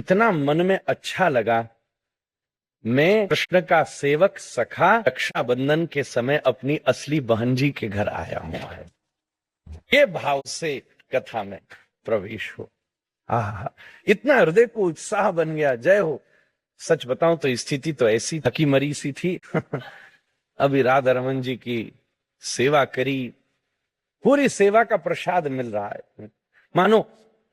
इतना मन में अच्छा लगा। मैं कृष्ण का सेवक सखा रक्षाबंधन के समय अपनी असली बहन जी के घर आया हूं है, ये भाव से कथा में प्रवेश हो। आहा, इतना हृदय को उत्साह बन गया। जय हो। सच बताऊं तो स्थिति तो ऐसी थकी मरी सी थी अभी राधा रमन जी की सेवा करी, पूरी सेवा का प्रसाद मिल रहा है। मानो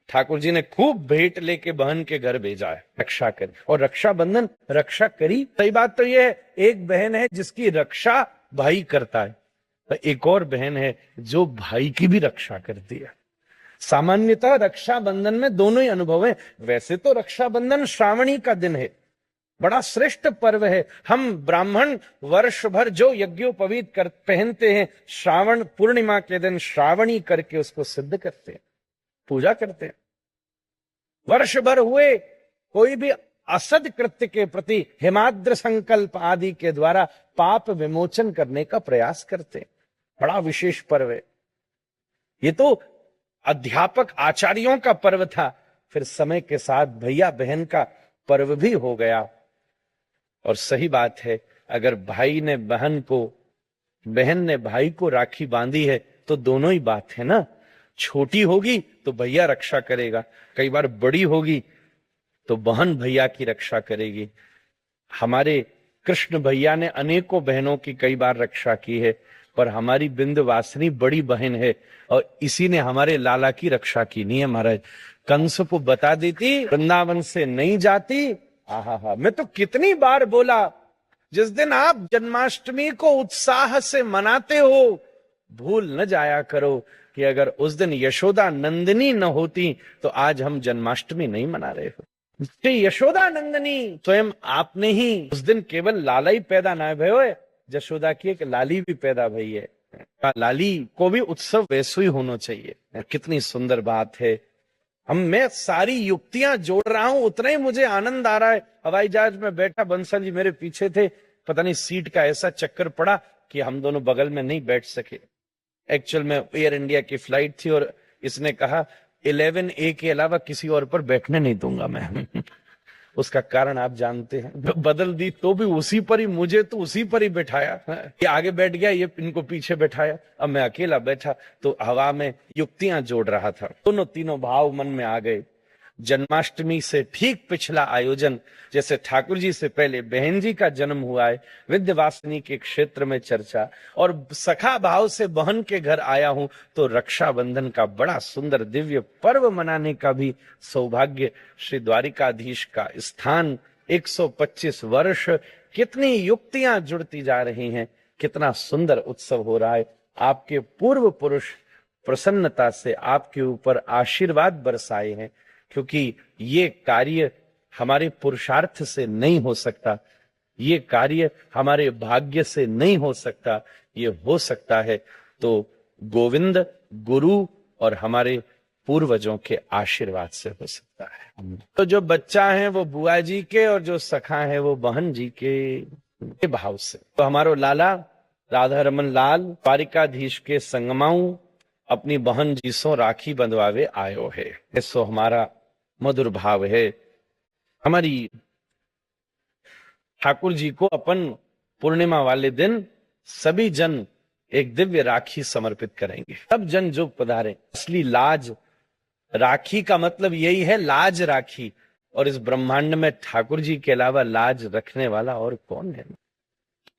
ठाकुर जी ने खूब भेंट लेके बहन के घर भेजा है, रक्षा करी। और रक्षाबंधन रक्षा करी, सही बात तो यह है, एक बहन है जिसकी रक्षा भाई करता है, तो एक और बहन है जो भाई की भी रक्षा करती है। सामान्यतः रक्षाबंधन में दोनों ही अनुभव है। वैसे तो रक्षाबंधन श्रावणी का दिन है, बड़ा श्रेष्ठ पर्व है। हम ब्राह्मण वर्ष भर जो यज्ञोपवीत कर पहनते हैं, श्रावण पूर्णिमा के दिन श्रावणी करके उसको सिद्ध करते हैं, पूजा करते हैं। वर्ष भर हुए कोई भी असद कृत्य के प्रति हिमाद्र संकल्प आदि के द्वारा पाप विमोचन करने का प्रयास करते हैं। बड़ा विशेष पर्व है ये। तो अध्यापक आचार्यों का पर्व था, फिर समय के साथ भैया बहन का पर्व भी हो गया। और सही बात है, अगर भाई ने बहन को, बहन ने भाई को राखी बांधी है तो दोनों ही बात है ना। छोटी होगी तो भैया रक्षा करेगा, कई बार बड़ी होगी तो बहन भैया की रक्षा करेगी। हमारे कृष्ण भैया ने अनेकों बहनों की कई बार रक्षा की है, पर हमारी बिंदवासिनी बड़ी बहन है और इसी ने हमारे लाला की रक्षा की नहीं है। महाराज कंस को बता देती वृंदावन से नहीं जाती। आहा, मैं तो कितनी बार बोला, जिस दिन आप जन्माष्टमी को उत्साह से मनाते हो, भूल न जाया करो कि अगर उस दिन यशोदा नंदिनी न होती तो आज हम जन्माष्टमी नहीं मना रहे हो। यशोदा नंदिनी स्वयं आपने ही उस दिन केवल लाला ही पैदा ना भयो है, यशोदा की एक लाली भी पैदा भई है। लाली को भी उत्सव वैसे ही होना चाहिए। कितनी सुंदर बात है। मैं सारी युक्तियां जोड़ रहा हूं, उतना ही मुझे आनंद आ रहा है। हवाई जहाज में बैठा, बंसल जी मेरे पीछे थे, पता नहीं सीट का ऐसा चक्कर पड़ा कि हम दोनों बगल में नहीं बैठ सके। एक्चुअल में एयर इंडिया की फ्लाइट थी और इसने कहा 11A के अलावा किसी और पर बैठने नहीं दूंगा मैं उसका कारण आप जानते हैं। बदल दी तो भी उसी पर ही, मुझे तो उसी पर ही बैठाया। ये आगे बैठ गया, ये इनको पीछे बैठाया, अब मैं अकेला बैठा तो हवा में युक्तियां जोड़ रहा था। दोनों तीनों भाव मन में आ गए। जन्माष्टमी से ठीक पिछला आयोजन, जैसे ठाकुर जी से पहले बहन जी का जन्म हुआ है, विंध्यवासिनी के क्षेत्र में चर्चा, और सखा भाव से बहन के घर आया हूं तो रक्षाबंधन का बड़ा सुंदर दिव्य पर्व मनाने का भी सौभाग्य श्री द्वारिकाधीश का स्थान। 125 वर्ष, कितनी युक्तियां जुड़ती जा रही हैं, कितना सुंदर उत्सव हो रहा है। आपके पूर्व पुरुष प्रसन्नता से आपके ऊपर आशीर्वाद बरसाए हैं, क्योंकि ये कार्य हमारे पुरुषार्थ से नहीं हो सकता, ये कार्य हमारे भाग्य से नहीं हो सकता, ये हो सकता है तो गोविंद, गुरु और हमारे पूर्वजों के आशीर्वाद से हो सकता है। तो जो बच्चा है वो बुआ जी के और जो सखा है वो बहन जी के भाव से। तो हमारो लाला राधा रमन लाल द्वारिकाधीश के संगमाऊ अपनी बहन जी सो राखी बंधवावे आयो है। ऐसो हमारा मधुर भाव है। हमारी ठाकुर जी को अपन पूर्णिमा वाले दिन सभी जन एक दिव्य राखी समर्पित करेंगे। सब जन जो पधारे। असली लाज, राखी का मतलब यही है, लाज राखी। और इस ब्रह्मांड में ठाकुर जी के अलावा लाज रखने वाला और कौन है।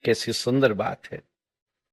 कैसी सुंदर बात है।